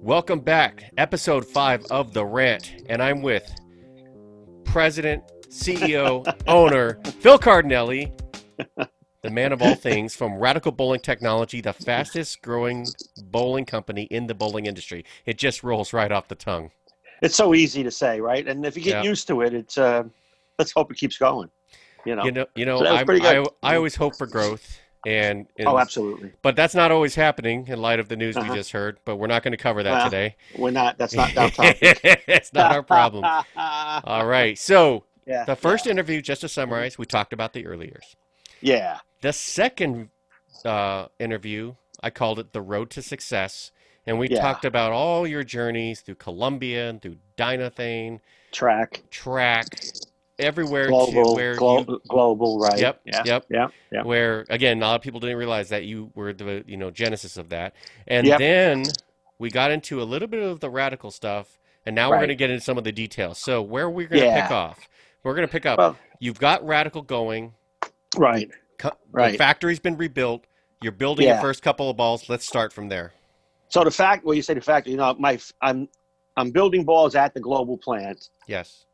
Welcome back, episode 5 of The Rant, and I'm with President, CEO, owner, Phil Cardinale, the man of all things, from Radical Bowling Technology, the fastest growing bowling company in the bowling industry. It just rolls right off the tongue. It's so easy to say, right? And if you get used to it, it's let's hope it keeps going. So that was pretty good. I always hope for growth. And oh, absolutely. But that's not always happening in light of the news we just heard. But we're not going to cover that today. We're not. That's not our topic. It's not our problem. All right. So the first interview, just to summarize, we talked about the early years. Yeah. The second interview, I called it The Road to Success. And we talked about all your journeys through Columbia and through Dynathane. Track. Everywhere global, to where global, right? Yep. Where again, a lot of people didn't realize that you were the genesis of that. And then we got into a little bit of the radical stuff, and now we're going to get into some of the details. So where are we going to pick off? We're going to pick up. Well, you've got radical going. Right. The factory's been rebuilt. You're building your first couple of balls. Let's start from there. So you say the factory. I'm building balls at the global plant. Yes.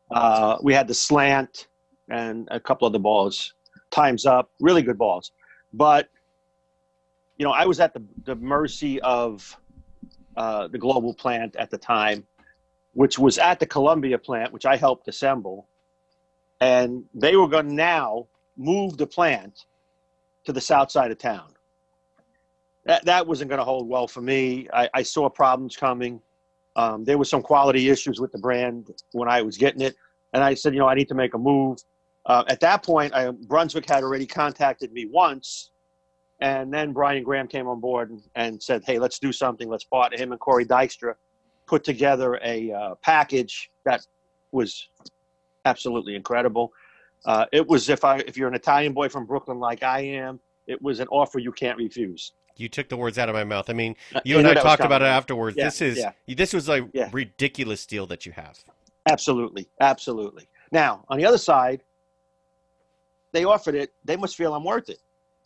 We had the slant and a couple other balls. Time's Up, really good balls. But, I was at the mercy of the global plant at the time, which was at the Columbia plant, which I helped assemble. And they were going to now move the plant to the south side of town. That wasn't going to hold well for me. I saw problems coming. There were some quality issues with the brand when I was getting it. And I said, I need to make a move. At that point, Brunswick had already contacted me once. And then Brian Graham came on board and said, hey, let's do something. Let's partner. Him and Corey Dykstra put together a package that was absolutely incredible. It was, if you're an Italian boy from Brooklyn like I am, it was an offer you can't refuse. You took the words out of my mouth. I mean, you and I talked about it afterwards. This was a ridiculous deal that you have. Absolutely. Now, on the other side, they offered it. They must feel I'm worth it.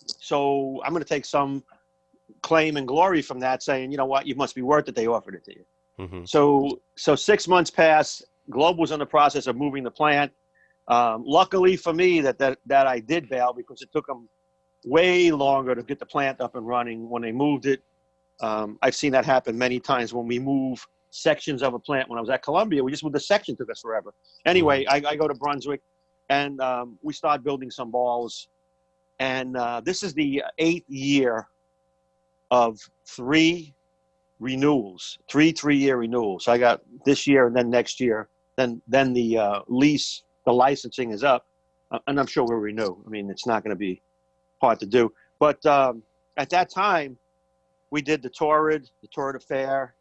So I'm going to take some claim and glory from that, saying, you know what, you must be worth it. They offered it to you. Mm-hmm. So 6 months passed. Globe was in the process of moving the plant. Luckily for me that I did bail, because it took them way longer to get the plant up and running when they moved it. I've seen that happen many times when we move sections of a plant. When I was at Columbia, we just moved the section, took us forever. Anyway, I go to Brunswick, and we start building some balls. And this is the 8th year of 3 renewals, 3-year renewals. So I got this year and then next year. Then the lease, the licensing is up, and I'm sure we'll renew. I mean, it's not going to be hard to do. But at that time, we did the Torrid Affair.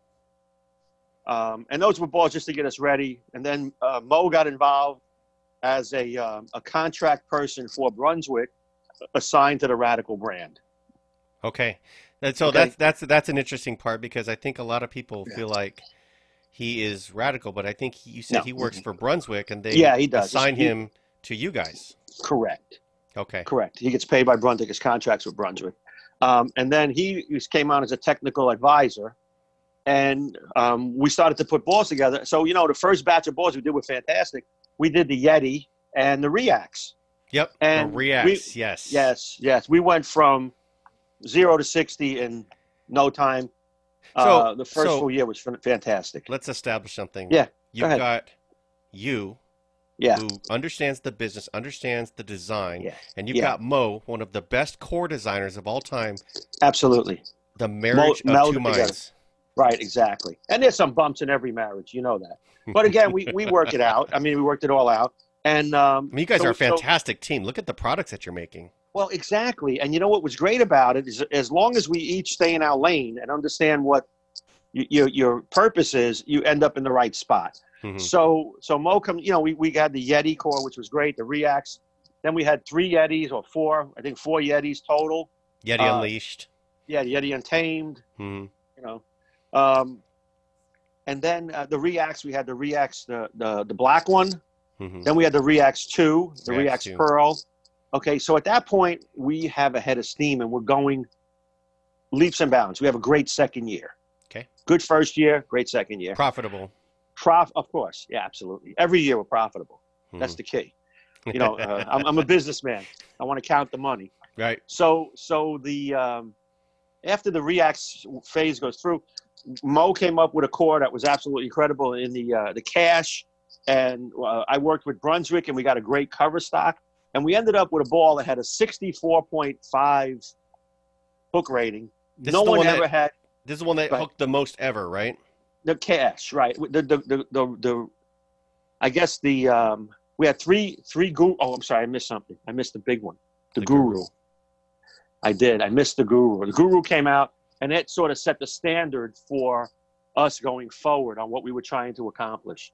And those were balls just to get us ready. And then Mo got involved as a contract person for Brunswick, assigned to the Radical brand. Okay. And so that's an interesting part, because I think a lot of people feel like he is Radical, but I think you said he works for Brunswick, and they he does. assign him to you guys. Correct. Okay. Correct. He gets paid by Brunswick. His contracts with Brunswick. And then he came on as a technical advisor, and we started to put balls together. So, the first batch of balls we did were fantastic. We did the Yeti and the Reacts. Yep. And the Reacts, yes. We went from 0 to 60 in no time. The first full year was fantastic. Let's establish something. Yeah. You've got you. Who understands the business, understands the design, and you've got Mo, one of the best core designers of all time. Absolutely. The marriage of two minds. Right, exactly. And there's some bumps in every marriage, you know that. But again, we work it out. I mean, we worked it all out. And you guys are a fantastic team. Look at the products that you're making. Well, exactly. And what was great about it is, as long as we each stay in our lane and understand what your purpose is, you end up in the right spot. Mm-hmm. So Mo we had the Yeti core, which was great, the Reacts. Then we had 3 Yetis, or 4 Yetis total. Yeti Unleashed. Yeah, Yeti Untamed. Mm-hmm. And then the Reacts, we had the Reacts, the black one. Mm-hmm. Then we had the Reacts 2, the Reacts Reacts Pearl. Okay, so at that point, we have a head of steam, and we're going leaps and bounds. We have a great second year. Okay. Good first year, great second year. Profitable. Of course, yeah, absolutely. Every year we're profitable. That's the key. You know, I'm a businessman. I want to count the money. Right. So the after the Reacts phase goes through, Mo came up with a core that was absolutely incredible in the cash, and I worked with Brunswick, and we got a great cover stock, and we ended up with a ball that had a 64.5 hook rating. No one ever had. This is the one that hooked the most ever, right? The cash, right? The I guess we had three guru. Oh, I'm sorry, I missed something. I missed the big one. The guru. I did. I missed the guru. The guru came out, and it sort of set the standard for us going forward on what we were trying to accomplish.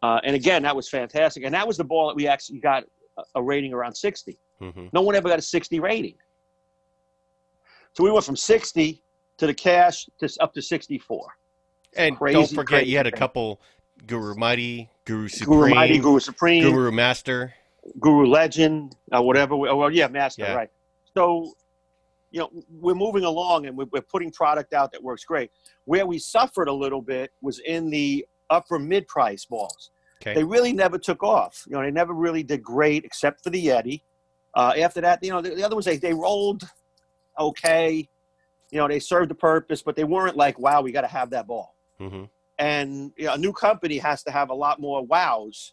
And again, that was fantastic. And that was the ball that we actually got a rating around 60. Mm-hmm. No one ever got a 60 rating. So we went from 60 to the cash to up to 64. And don't forget, you had a couple Guru Mighty, Guru Supreme, Guru Mighty, Guru Supreme, Guru Master, Guru Legend, whatever. Master, yeah. Right. So, you know, we're moving along and we're putting product out that works great. Where we suffered a little bit was in the upper mid-price balls. Okay. They really never took off. You know, they never really did great except for the Yeti. After that, you know, the other ones, they rolled okay. You know, they served the purpose, but they weren't like, wow, we got to have that ball. Mm-hmm. And you know, a new company has to have a lot more wows.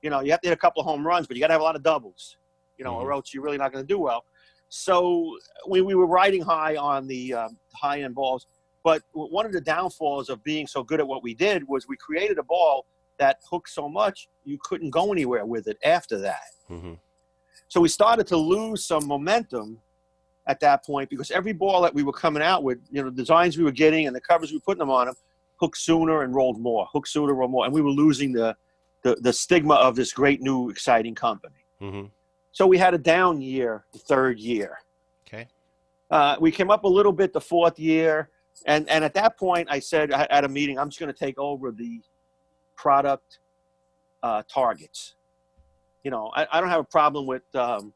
You know, you have to hit a couple of home runs, but you got to have a lot of doubles, you know, or else you're really not going to do well. So we were riding high on the high-end balls. But one of the downfalls of being so good at what we did was we created a ball that hooked so much you couldn't go anywhere with it after that. Mm-hmm. So we started to lose some momentum at that point because every ball that we were coming out with, you know, the designs we were getting and the covers we were putting them on them, hooked sooner and rolled more, hooked sooner, rolled more. And we were losing the stigma of this great new exciting company. Mm-hmm. So we had a down year, the third year. Okay. We came up a little bit the fourth year. And at that point, I said at a meeting, I'm just going to take over the product targets. You know, I don't have a problem with, you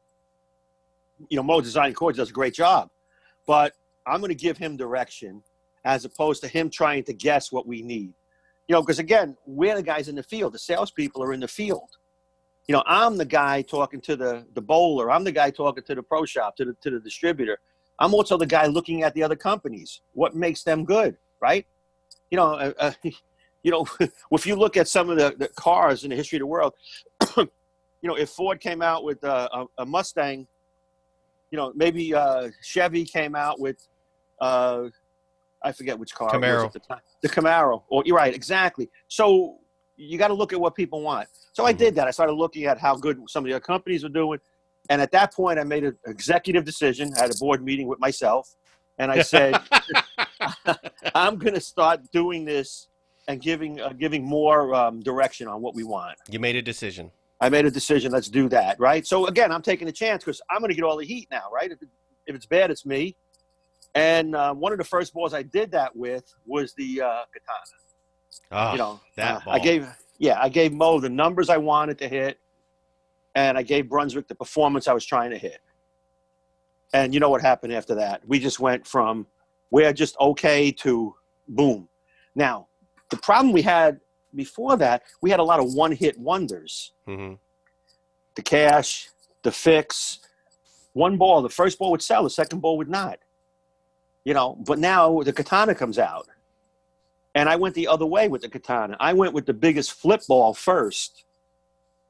know, Mo Design Chords does a great job. But I'm going to give him direction as opposed to him trying to guess what we need. You know, because, again, we're the guys in the field. The salespeople are in the field. You know, I'm the guy talking to the bowler. I'm the guy talking to the pro shop, to the distributor. I'm also the guy looking at the other companies. What makes them good, right? You know, you know, if you look at some of the cars in the history of the world, you know, if Ford came out with a Mustang, you know, maybe Chevy came out with, I forget which car. Camaro. It was at the time. The Camaro. Or, you're right, exactly. So you got to look at what people want. So I did that. I started looking at how good some of the other companies were doing. And at that point, I made an executive decision. I had a board meeting with myself. And I said, I'm going to start doing this and giving more direction on what we want. You made a decision. I made a decision. Let's do that, right? So, again, I'm taking a chance because I'm going to get all the heat now, right? If it's bad, it's me. And one of the first balls I did that with was the Katana. Oh, you know, that ball. I gave Mo the numbers I wanted to hit, and I gave Brunswick the performance I was trying to hit. And you know what happened after that? We just went from we're just okay to boom. Now, the problem we had before that, we had a lot of one-hit wonders. Mm-hmm. The cash, the fix, one ball. The first ball would sell, the second ball would not. You know, but now the Katana comes out. And I went the other way with the Katana. I went with the biggest flip ball first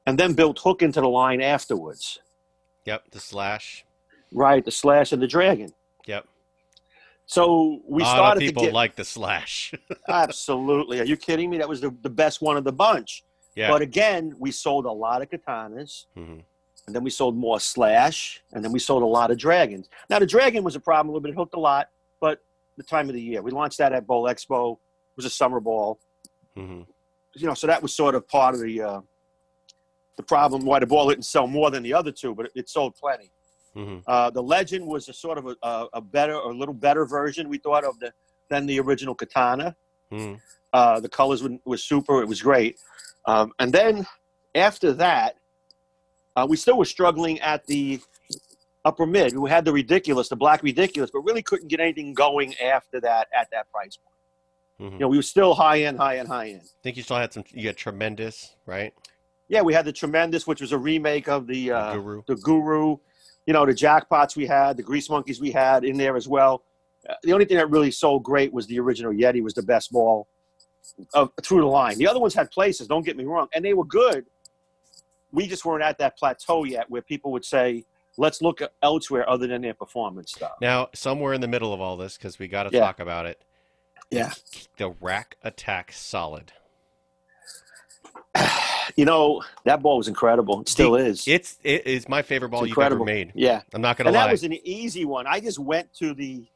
and then built hook into the line afterwards. Yep, the slash. Right, the slash and the dragon. Yep. So we started to get... A lot of people like the slash. Absolutely. Are you kidding me? That was the best one of the bunch. Yeah. But again, we sold a lot of Katanas. Mm-hmm. And then we sold more slash. And then we sold a lot of dragons. Now, the dragon was a problem a little bit. It hooked a lot. But the time of the year. We launched that at Bowl Expo. It was a summer ball. Mm-hmm. You know, so that was sort of part of the problem why the ball didn't sell more than the other two, but it sold plenty. Mm-hmm. The Legend was a sort of a little better version, we thought, than the original Katana. Mm-hmm. The colors was super. It was great. And then after that, we still were struggling at the upper mid. We had the Ridiculous, the Black Ridiculous, but really couldn't get anything going after that at that price point. Mm-hmm. We were still high end, high end, high end. I think you still had you had Tremendous, right? Yeah, we had the Tremendous, which was a remake of the Guru. the Guru. The Jackpots we had, the Grease Monkeys we had in there as well. The only thing that really sold great was the original Yeti was the best ball through the line. The other ones had places, don't get me wrong, and they were good. We just weren't at that plateau yet where people would say, let's look elsewhere other than their performance stuff. Now, somewhere in the middle of all this, because we got to Yeah. talk about it. Yeah. The Rack Attack Solid. That ball was incredible. It still is. It is my favorite ball you've ever made. Yeah. I'm not going to lie. And that was an easy one. I just went to the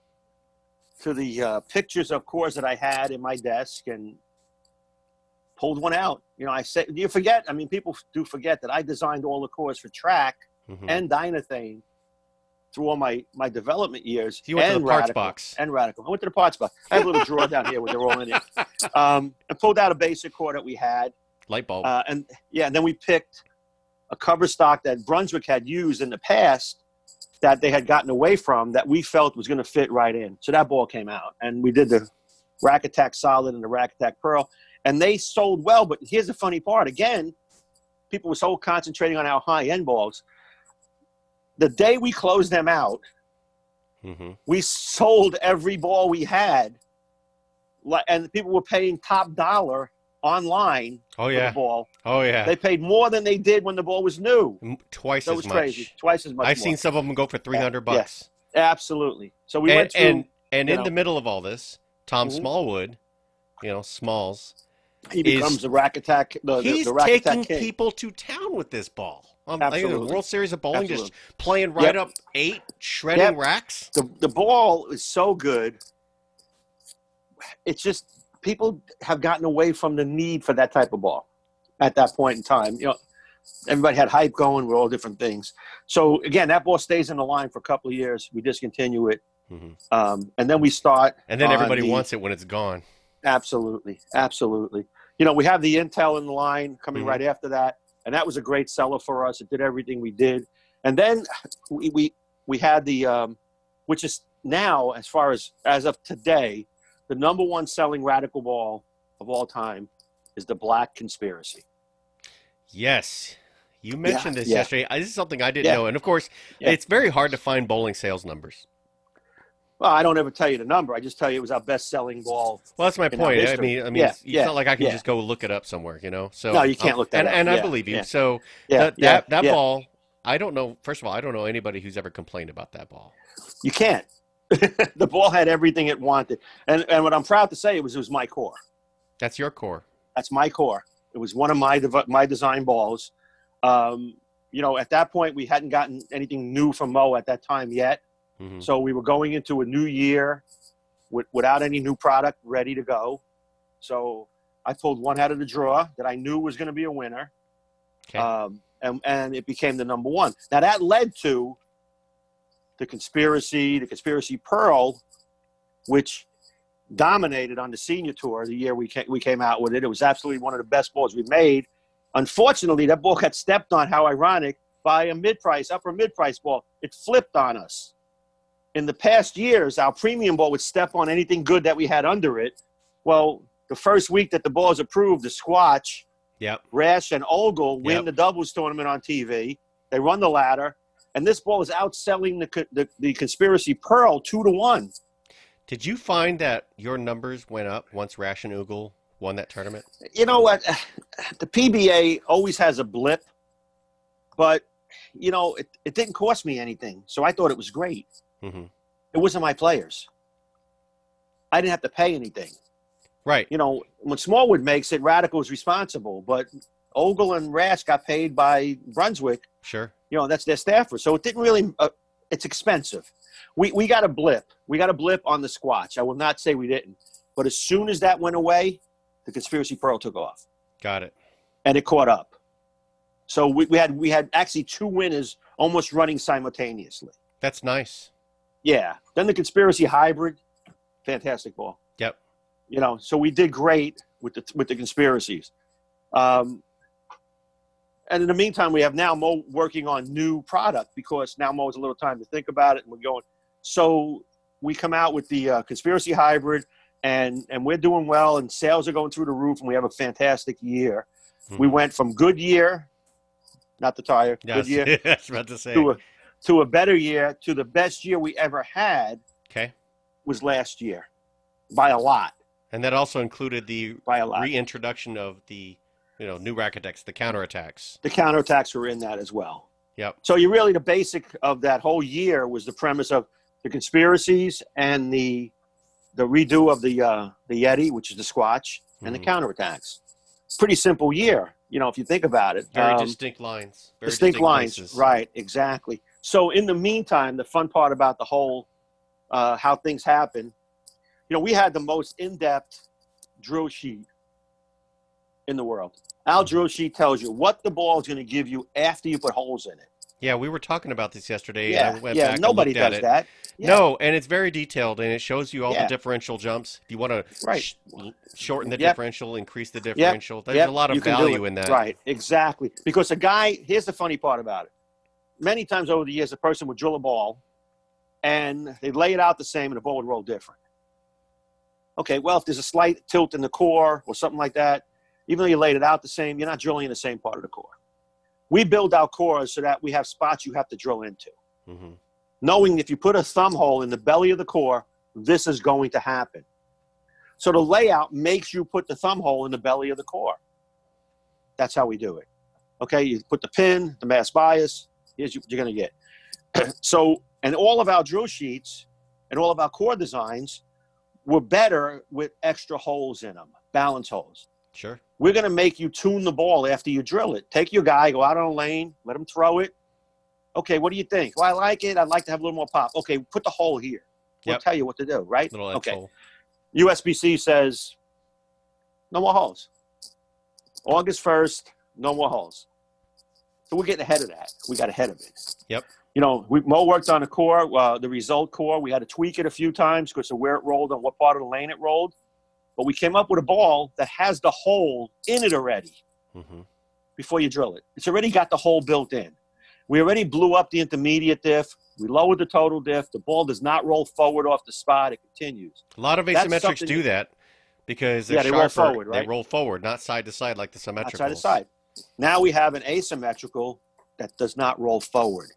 pictures of cores that I had in my desk and pulled one out. I said, you forget, people do forget that I designed all the cores for track and Dynathane through all my development years. You went to the parts box. And Radical. I went to the parts box. I have a little drawer down here where they're all in it. I pulled out a basic core that we had. Light bulb. And then we picked a cover stock that Brunswick had used in the past that they had gotten away from that we felt was going to fit right in. So that ball came out. And we did the Rack Attack Solid and the Rack Attack Pearl. And they sold well, but here's the funny part. Again, people were so concentrating on our high-end balls. The day we closed them out, we sold every ball we had, and people were paying top dollar online for the ball. Oh, yeah. They paid more than they did when the ball was new. Twice as much. That was crazy. Twice as much I've more. seen some of them go for $300. Yes, absolutely. So we went through. And in the middle of all this, Tom Smallwood, Smalls, he becomes the Rack Attack. He's the Rack taking Attack people to town with this ball. Absolutely. The World Series of Bowling, just playing right up 8, shredding racks. The ball is so good. It's just people have gotten away from the need for that type of ball at that point in time. Everybody had hype going with all different things. So again, that ball stays in the line for a couple of years. We discontinue it, and then we start. And then everybody wants it when it's gone. Absolutely, absolutely. We have the Intel in the line coming right after that, and that was a great seller for us. It did everything we did, and then we had the which is now as of today, the number one selling Radical ball of all time is the Black Conspiracy. Yes. You mentioned this yesterday. This is something I didn't know. And, of course, it's very hard to find bowling sales numbers. Well, I don't ever tell you the number. I just tell you it was our best-selling ball. Well, that's my point. I mean, it's not like I can just go look it up somewhere, So no, you can't look that up. And I believe you. Yeah. So that ball, I don't know. First of all, I don't know anybody who's ever complained about that ball. You can't. The ball had everything it wanted. And what I'm proud to say it was my core. That's your core. That's my core. It was one of my design balls. At that point, we hadn't gotten anything new from Mo at that time yet. So we were going into a new year without any new product ready to go. So I pulled one out of the drawer that I knew was going to be a winner. Okay. And it became the number one. Now that led to the Conspiracy Pearl, which dominated on the senior tour the year we came out with it. It was absolutely one of the best balls we made. Unfortunately, that ball got stepped on, how ironic, by a upper mid-price ball. It flipped on us. In the past years, our premium ball would step on anything good that we had under it. Well, the first week that the ball is approved, the Squatch, Rash, and Ogle win the doubles tournament on TV. They run the ladder, and this ball is outselling the Conspiracy Pearl 2-1. Did you find that your numbers went up once Rash and Ogle won that tournament? You know what? The PBA always has a blip, but, it didn't cost me anything, so I thought it was great. It wasn't my players. I didn't have to pay anything. Right. When Smallwood makes it, Radical is responsible, but Ogle and Rash got paid by Brunswick. Sure. That's their staffer. So it didn't really it's expensive. We got a blip. We got a blip on the Squatch. I will not say we didn't. But as soon as that went away, the Conspiracy Pearl took off. Got it. And it caught up. So we had actually two winners almost running simultaneously. That's nice. Yeah. Then the Conspiracy Hybrid, fantastic ball. Yep. So we did great with the Conspiracies. And in the meantime, we have now Mo working on new product because now Mo has a little time to think about it, and we're going. So we come out with the Conspiracy Hybrid, and we're doing well, and sales are going through the roof, and we have a fantastic year. We went from good year, not the tire, Yes. good year, I was about to say. to a better year, to the best year we ever had. Okay. Was last year, by a lot. And that also included the By a lot. reintroduction of the, new racket decks, the counterattacks. The counterattacks were in that as well. Yep. So you really, the basic of that whole year was the premise of the conspiracies and the redo of the Yeti, which is the Squatch, and the counterattacks. Pretty simple year, if you think about it. Very distinct lines. Very distinct lines, places. Right, exactly. So in the meantime, the fun part about the whole how things happen, we had the most in-depth drill sheet in the world. Our drill sheet tells you what the ball is going to give you after you put holes in it. Yeah, we were talking about this yesterday. Yeah, I went back nobody and looked does at it. that. Yeah. No, and it's very detailed, and it shows you all the differential jumps. If you want to shorten the differential, increase the differential, there's a lot of value in that. Right, exactly. Because here's the funny part about it. Many times over the years, a person would drill a ball, and they'd lay it out the same, and the ball would roll different. Okay, well, if there's a slight tilt in the core or something like that, even though you laid it out the same, you're not drilling in the same part of the core. We build our cores so that we have spots you have to drill into. Mm-hmm. Knowing if you put a thumb hole in the belly of the core, this is going to happen. So the layout makes you put the thumb hole in the belly of the core. That's how we do it. Okay, you put the pin, the mass bias, here's what you're going to get. So, and all of our drill sheets and all of our core designs were better with extra holes in them, balance holes. Sure. We're going to make you tune the ball after you drill it. Take your guy, go out on a lane, let him throw it. Okay, what do you think? Well, I like it. I'd like to have a little more pop. Okay, put the hole here. We'll tell you what to do, right? Little X hole. USBC says no more holes. August 1st, no more holes. So we're getting ahead of that. We got ahead of it. Yep. Mo worked on the core, the result core. We had to tweak it a few times because of where it rolled and what part of the lane it rolled. But we came up with a ball that has the hole in it already before you drill it. It's already got the hole built in. We already blew up the intermediate diff. We lowered the total diff. The ball does not roll forward off the spot. It continues. A lot of asymmetrics do that because they're sharper. Roll forward, right? They roll forward, not side to side like the symmetricals. Not side to side. Now we have an asymmetrical that does not roll forward.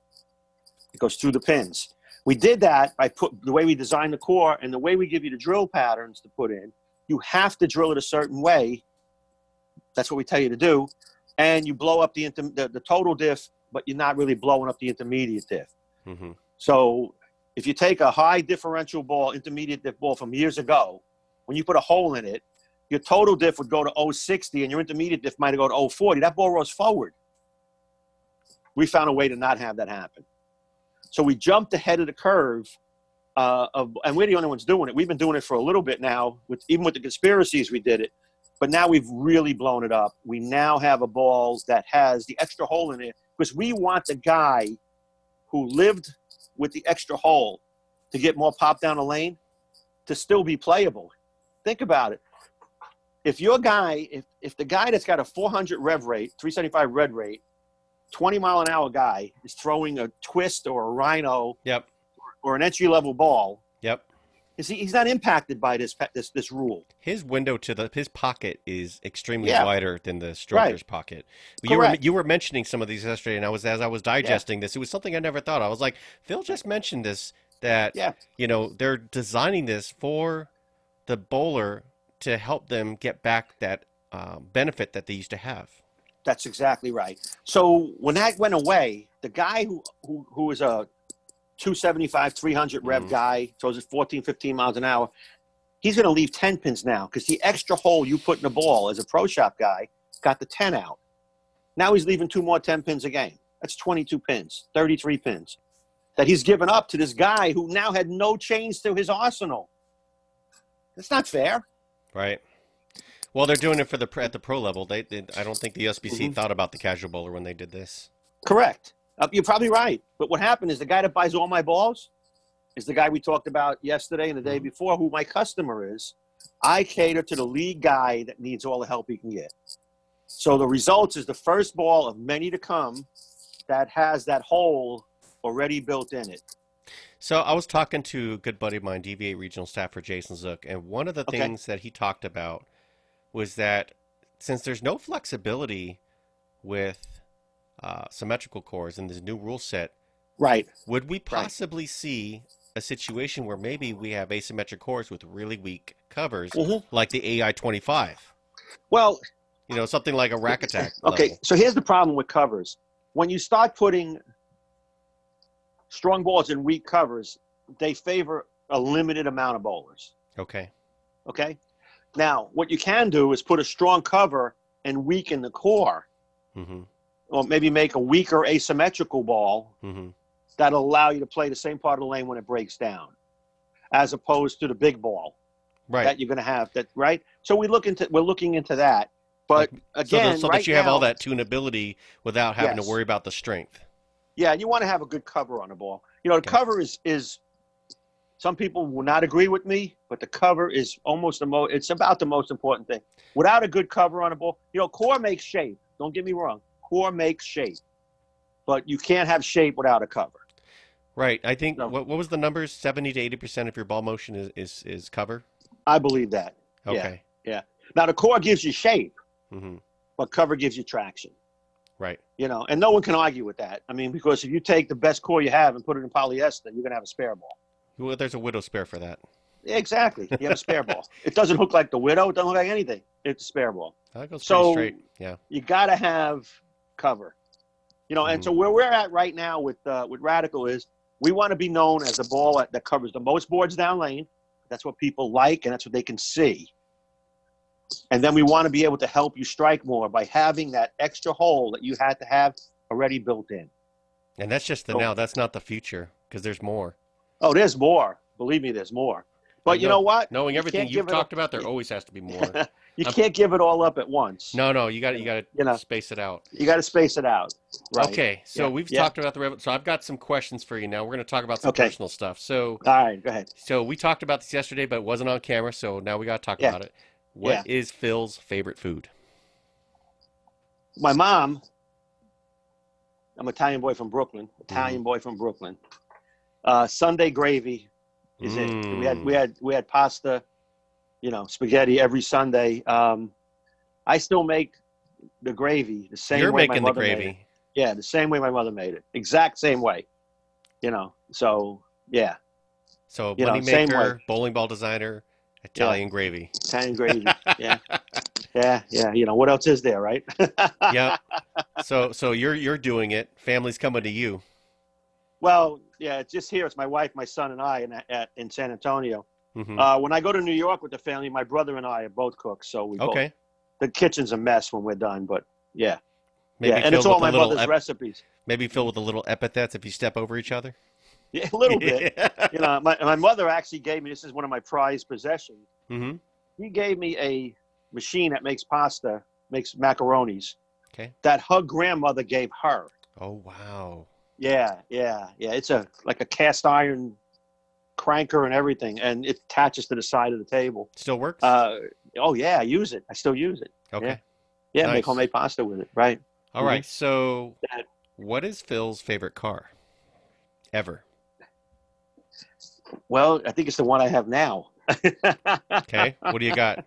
It goes through the pins. We did that by the way we designed the core and the way we give you the drill patterns to put in. You have to drill it a certain way. That's what we tell you to do. And you blow up the total diff, but you're not really blowing up the intermediate diff. Mm-hmm. So if you take a high differential ball, intermediate diff ball from years ago, when you put a hole in it, your total diff would go to 060 and your intermediate diff might go to 040. That ball rolls forward. We found a way to not have that happen. So we jumped ahead of the curve, and we're the only ones doing it. We've been doing it for a little bit now. Even with the conspiracies, we did it. But now we've really blown it up. We now have a ball that has the extra hole in it because we want the guy who lived with the extra hole to get more pop down the lane to still be playable. Think about it. If your guy, if the guy that's got a 400 rev rate, 375 red rate, 20-mile-an-hour guy is throwing a twist or a rhino or an entry-level ball, he's not impacted by this rule. His window to his pocket is extremely wider than the stroker's pocket. You were mentioning some of these yesterday, and as I was digesting this, it was something I never thought of. I was like, Phil just mentioned this, that they're designing this for the bowler to help them get back that benefit that they used to have. That's exactly right. So when that went away, the guy who was a 275, 300 rev guy, throws it 14, 15 miles an hour, he's going to leave 10 pins now because the extra hole you put in the ball as a pro shop guy got the 10 out. Now he's leaving 2 more 10 pins a game. That's 22 pins, 33 pins that he's given up to this guy who now had no change to his arsenal. That's not fair. Right. Well, they're doing it for at the pro level. I don't think the USBC thought about the casual bowler when they did this. Correct. You're probably right. But what happened is the guy that buys all my balls is the guy we talked about yesterday and the day before, who my customer is. I cater to the lead guy that needs all the help he can get. So the results is the first ball of many to come that has that hole already built in it. So I was talking to a good buddy of mine, DV8 regional staffer Jason Zook, and one of the Okay. things that he talked about was that since there's no flexibility with symmetrical cores in this new rule set, Right. would we Right. possibly see a situation where maybe we have asymmetric cores with really weak covers, hmm like the AI-25? Well, You know, something like a rack attack okay. level. So here's the problem with covers. When you start putting strong balls in weak covers, they favor a limited amount of bowlers. Okay. Okay. Now, what you can do is put a strong cover and weaken the core, Mm-hmm. or maybe make a weaker asymmetrical ball Mm-hmm. that'll allow you to play the same part of the lane when it breaks down, as opposed to the big ball Right. that you're going to have. That right. So we're looking into that. But again, so right that you have all now, that tunability without having to Yes. worry about the strength. yeah, and you want to have a good cover on the ball. You know, the Okay. cover is. Some people will not agree with me, but the cover is almost it's about the most important thing. Without a good cover on a ball, you know, core makes shape. Don't get me wrong. Core makes shape. But you can't have shape without a cover. Right. I think No. what was the numbers? 70 to 80% of your ball motion is cover. I believe that. Okay. Yeah. Now the core gives you shape, Mm-hmm. but cover gives you traction. Right. You know, and no one can argue with that. I mean, because if you take the best core you have and put it in polyester, you're gonna have a spare ball. Well, there's a widow spare for that. Exactly. You have a spare ball. It doesn't look like the widow. It doesn't look like anything. It's a spare ball. That goes pretty So straight. Yeah. you got to have cover, you know. And so where we're at right now with Radical is we want to be known as a ball that covers the most boards down lane. That's what people like, and that's what they can see. And then we want to be able to help you strike more by having that extra hole that you had to have already built in. And that's just the So- now. That's not the future because there's more. Oh, there's more. Believe me, there's more. But you know what? Knowing You everything can't you've give it talked up- about, there always has to be more. You can't give it all up at once. No, you got to You know. space it out. You got to space it out. Right. Okay, so Yeah. we've Yeah. talked about the rev. So I've got some questions for you now. We're going to talk about some Okay. personal stuff. So All right. Go ahead. we talked about this yesterday, but it wasn't on camera. So now we got to talk Yeah. about it. What is Phil's favorite food? My mom. I'm an Italian boy from Brooklyn. Sunday gravy is it. We had pasta, you know, spaghetti every Sunday. I still make the gravy the same You're way my making the mother made it. gravy. Yeah, the same way my mother made it. Exact same way. You know. So yeah, So You know, money same maker, way. bowling ball designer, Italian gravy. Italian gravy. Yeah. Yeah. You know what else is there, right? Yep. So you're doing it. Family's coming to you. Well, yeah, it's just here. It's my wife, my son, and I in San Antonio. Hmm. When I go to New York with the family, my brother and I are both cooks, so we both. Okay. The kitchen's a mess when we're done, but yeah, Maybe and it's filled all with my a little mother's recipes. maybe filled with a little epithets if you step over each other. Yeah, a little bit. You know, my mother actually gave me. This is one of my prized possessions. Hmm. He gave me a machine that makes pasta, makes macaronis. Okay. That her grandmother gave her. Oh wow. Yeah. It's like a cast iron cranker and everything, and it attaches to the side of the table. Still works. Oh yeah, I use it. I still use it. Okay. Yeah, Nice. make homemade pasta with it. Right. All right. So, That- what is Phil's favorite car ever? Well, I think it's the one I have now. Okay. What do you got?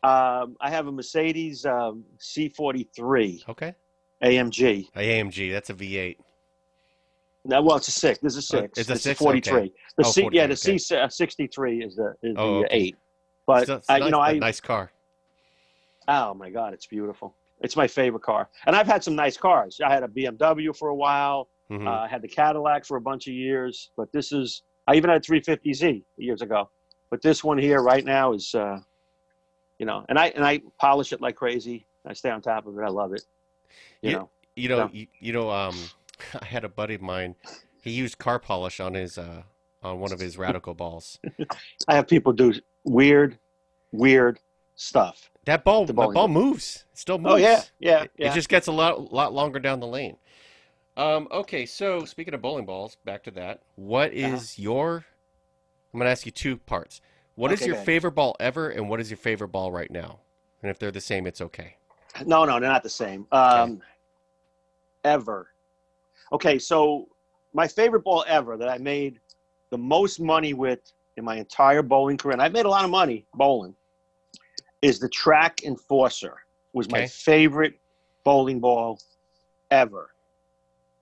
I have a Mercedes C43 Okay. AMG. AMG. That's a V8. No, well, it's a 6. This is a 6. It's a 6? 43. Okay. The Oh, C, 43, yeah, the okay. C63 is the Oh, okay. 8. But It's you know, nice car. oh my God, it's beautiful. It's my favorite car, and I've had some nice cars. I had a BMW for a while. Hmm. I had the Cadillac for a bunch of years, but this is. I even had a 350Z years ago, but this one here right now is, you know, and I polish it like crazy. I stay on top of it. I love it. You know. I had a buddy of mine. He used car polish on his on one of his radical balls. I have people do weird stuff. That ball bowling moves. It still moves. Oh yeah. It just gets a lot longer down the lane. Okay, so speaking of bowling balls, back to that. What is your? I'm gonna ask you two parts. What is Okay, your go ahead. favorite ball ever, and what is your favorite ball right now? And if they're the same, it's okay. No, they're not the same. Ever. Okay, so my favorite ball ever that I made the most money with in my entire bowling career, and I've made a lot of money bowling, is the Track Enforcer. Was my favorite bowling ball ever.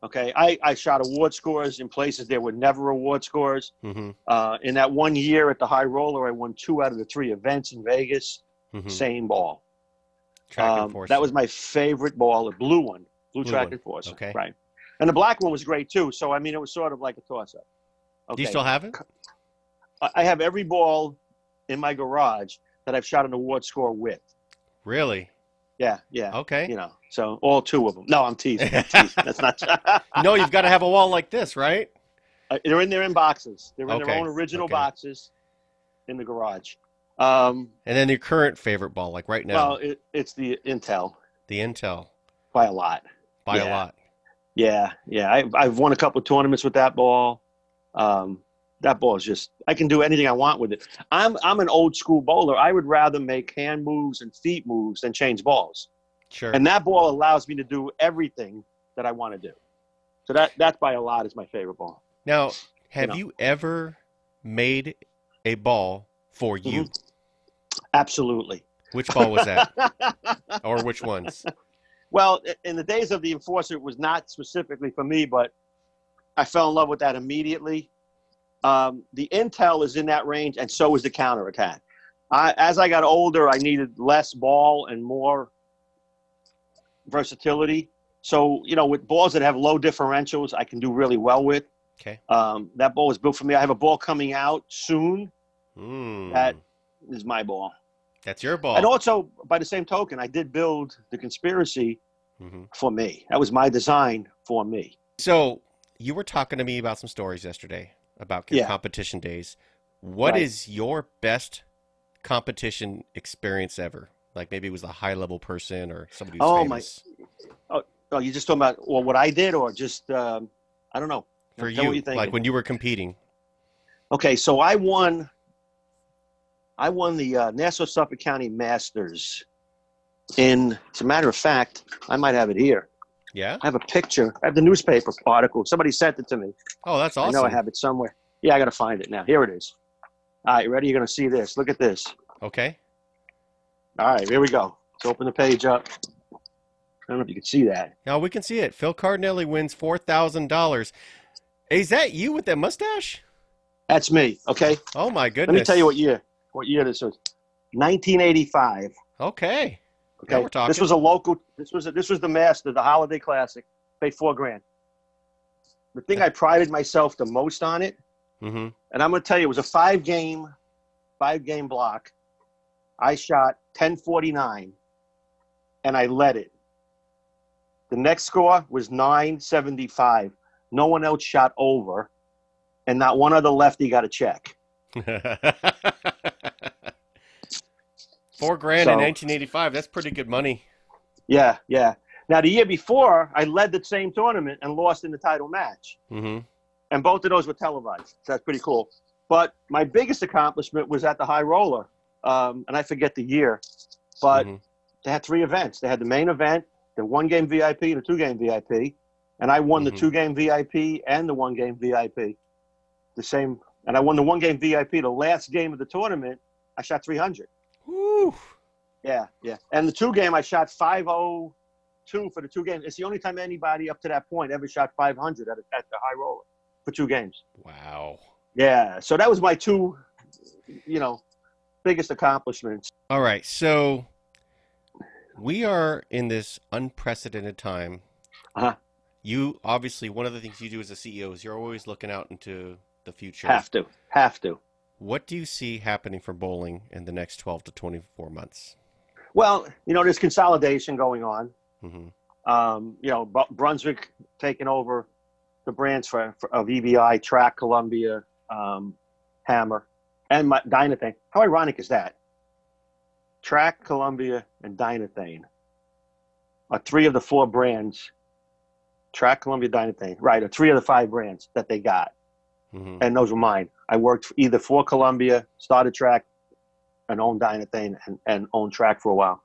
Okay, I shot award scores in places there were never award scores. In that one year at the High Roller, I won 2 out of the 3 events in Vegas. Same ball. Track Enforcer. That was my favorite ball, a blue one, blue Track Enforcer. Okay. Right. And the black one was great too. So, I mean, it was sort of like a toss-up. Okay. Do you still have it? I have every ball in my garage that I've shot an award score with. Really? Yeah, yeah. Okay. You know, so all 2 of them. No, I'm teasing. That's not. No, you've got to have a wall like this, right? They're in boxes. They're in their own original boxes in the garage. And then your current favorite ball, like right now? Well, it's the Intel. The Intel. By a lot. By a lot. Yeah, yeah. I've won a couple of tournaments with that ball. That ball is just, I can do anything I want with it. I'm an old school bowler. I would rather make hand moves and feet moves than change balls. Sure. And that ball allows me to do everything that I want to do. So that by a lot is my favorite ball. Now, have you ever made a ball for you? Absolutely. Which ball was that? Or which ones? Well, in the days of the Enforcer, it was not specifically for me, but I fell in love with that immediately. The Intel is in that range, and so is the counterattack. As I got older, I needed less ball and more versatility. So, you know, with balls that have low differentials, I can do really well with. Okay. That ball is built for me. I have a ball coming out soon. That is my ball. That's your ball. And also, by the same token, I did build the Conspiracy for me. That was my design for me. So you were talking to me about some stories yesterday about your competition days. What is your best competition experience ever? Like maybe it was a high-level person or somebody who's famous. Oh, you just talking about what I did or just, I don't know. For you, like when you were competing. Okay, so I won the Nassau-Suffolk County Masters as a matter of fact, I might have it here. Yeah? I have a picture. I have the newspaper article. Somebody sent it to me. Oh, that's awesome. I know I have it somewhere. Yeah, I got to find it now. Here it is. All right, ready? You're going to see this. Look at this. Okay. All right, here we go. Let's open the page up. I don't know if you can see that. Now we can see it. Phil Cardinale wins $4,000. Is that you with that mustache? That's me, okay? Oh, my goodness. Let me tell you what year this was. 1985. Okay. Now we're talking. This was a local, this was the Master, the Holiday Classic. Paid $4,000. The thing I prided myself the most on it, and I'm going to tell you, it was a five-game block. I shot 1049, and I led it. The next score was 975. No one else shot over, and not one other lefty got a check. $4,000 in 1985. That's pretty good money. Yeah, yeah. Now, the year before, I led the same tournament and lost in the title match. And both of those were televised. So that's pretty cool. But my biggest accomplishment was at the High Roller. And I forget the year. But they had 3 events. They had the main event, the 1-game VIP, and the 2-game VIP. And I won the 2-game VIP and the 1-game VIP. The same. And I won the 1-game VIP. The last game of the tournament, I shot 300. Woo. Yeah, yeah. And the 2-game, I shot 502 for the 2 games. It's the only time anybody up to that point ever shot 500 at the High Roller for 2 games. Wow. Yeah. So that was my 2, biggest accomplishments. All right. So we are in this unprecedented time. You obviously, one of the things you do as a CEO is you're always looking out into the future. Have to. What do you see happening for bowling in the next 12 to 24 months? Well, there's consolidation going on. Brunswick taking over the brands of EBI, Track, Columbia, Hammer, and Dynathane. How ironic is that? Track, Columbia, and Dynathane are 3 of the 4 brands. Track, Columbia, Dynathane, right, are 3 of the 5 brands that they got. And those were mine. I worked either for Columbia, started Track, and owned Dynathane, and owned Track for a while.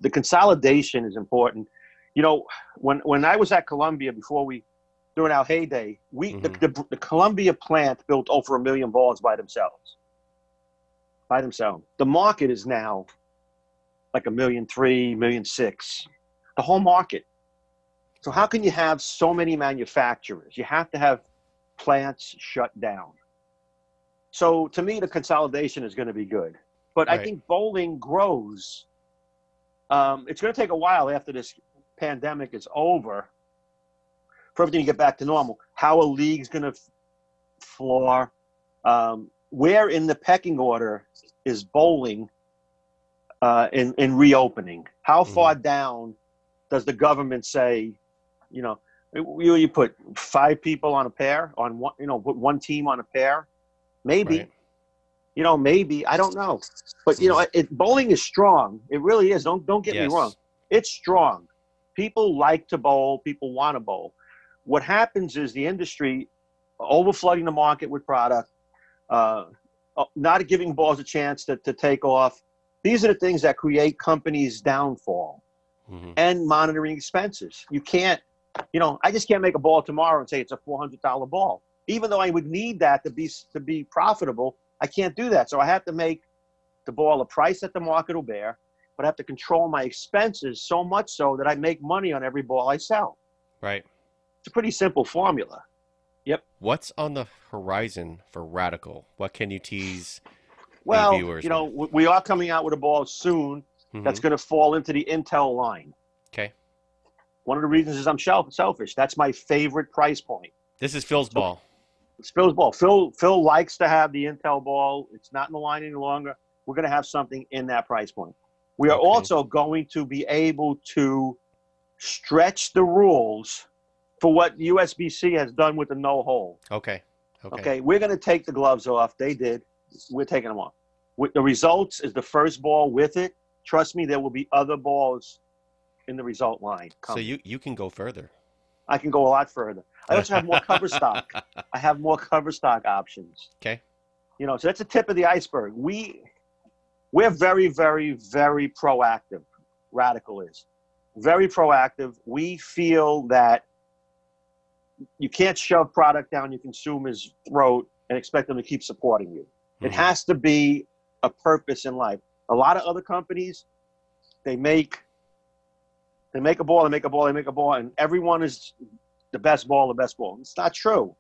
The consolidation is important. When I was at Columbia, before we during our heyday, Mm-hmm. the Columbia plant built over 1 million balls by themselves. By themselves. The market is now like 1.3 million, 1.6 million. The whole market. So how can you have so many manufacturers? You have to have plants shut down. So to me, the consolidation is going to be good. But I Right. think bowling grows. It's going to take a while after this pandemic is over for everything to get back to normal. How a league's going to floor. Where in the pecking order is bowling in reopening? How far Mm-hmm. down does the government say, you know, you put 5 people on a pair on one, put one team on a pair? Maybe, Right. maybe, I don't know. But, Mm-hmm. bowling is strong. It really is. Don't get me wrong. Yes. It's strong. People like to bowl. People want to bowl. What happens is the industry overflooding the market with product, not giving balls a chance to take off. These are the things that create companies' downfall Mm-hmm. and monitoring expenses. You can't, I just can't make a ball tomorrow and say it's a $400 ball. Even though I would need that to be profitable, I can't do that. So I have to make the ball a price that the market will bear, but I have to control my expenses so much so that I make money on every ball I sell. Right. It's a pretty simple formula. Yep. What's on the horizon for Radical? What can you tease the Well, viewers with? we are coming out with a ball soon Mm-hmm. that's going to fall into the Intel line. Okay. One of the reasons is I'm selfish. That's my favorite price point. This is Phil's So ball. it's Phil's ball. Phil likes to have the Intel ball. It's not in the line any longer. We're going to have something in that price point. We are Okay. also going to be able to stretch the rules for what USBC has done with the no hole. Okay. Okay. Okay, we're going to take the gloves off. They did. We're taking them off. The results is the first ball with it. Trust me, there will be other balls in the result line coming. So you can go further. I can go a lot further. I also have more cover stock. I have more cover stock options. Okay. So that's the tip of the iceberg. We're very, very, very proactive. Radical is very proactive. We feel that you can't shove product down your consumer's throat and expect them to keep supporting you. Mm-hmm. It has to be a purpose in life. A lot of other companies, they make a ball, and everyone is the best ball. It's not true.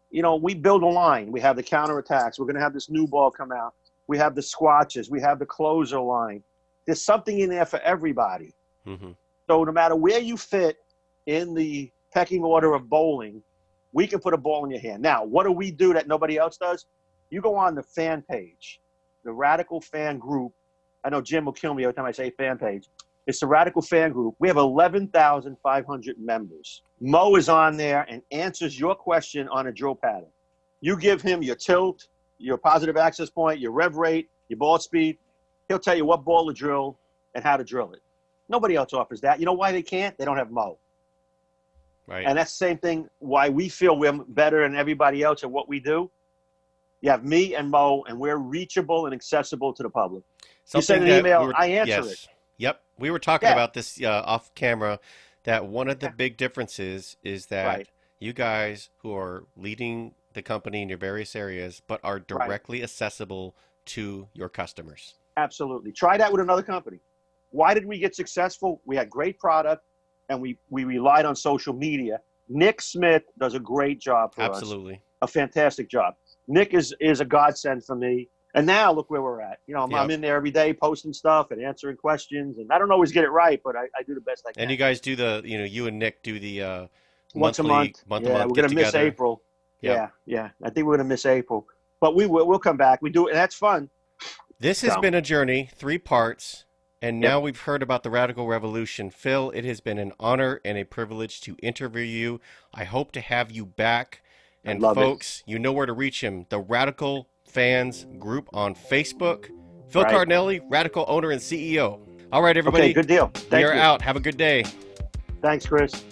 We build a line. We have the counterattacks. We're going to have this new ball come out. We have the squatches. We have the closer line. There's something in there for everybody. Mm-hmm. So no matter where you fit in the pecking order of bowling, we can put a ball in your hand. Now, what do we do that nobody else does? You go on the fan page, the Radical fan group. I know Jim will kill me every time I say fan page. It's the Radical fan group. We have 11,500 members. Mo is on there and answers your question on a drill pattern. You give him your tilt, your positive access point, your rev rate, your ball speed. He'll tell you what ball to drill and how to drill it. Nobody else offers that. You know why they can't? They don't have Mo. Right. And that's the same thing why we feel we're better than everybody else at what we do. You have me and Mo, and we're reachable and accessible to the public. You send an email, I answer it. Yep. We were talking Yeah. about this off camera, that one of the big differences is that Right. you guys who are leading the company in your various areas, but are directly accessible to your customers. Absolutely. Try that with another company. Why did we get successful? We had great product, and we relied on social media. Nick Smith does a great job for us. Absolutely. A fantastic job. Nick is a godsend for me. And now look where we're at. I'm in there every day posting stuff and answering questions. And I don't always get it right, but I do the best I can. And you guys do you and Nick do the once a month month. Yeah, we're going to miss April. Yep. Yeah. I think we're going to miss April. But we'll come back. We do it, and that's fun. This has been a journey, 3 parts. And now we've heard about the Radical Revolution. Phil, it has been an honor and a privilege to interview you. I hope to have you back. And folks, you know where to reach him. The Radical Fans group on Facebook. Phil Cardinale, Radical owner and CEO. All right, everybody. Okay, good deal. Thank you. You're out. Have a good day. Thanks, Chris.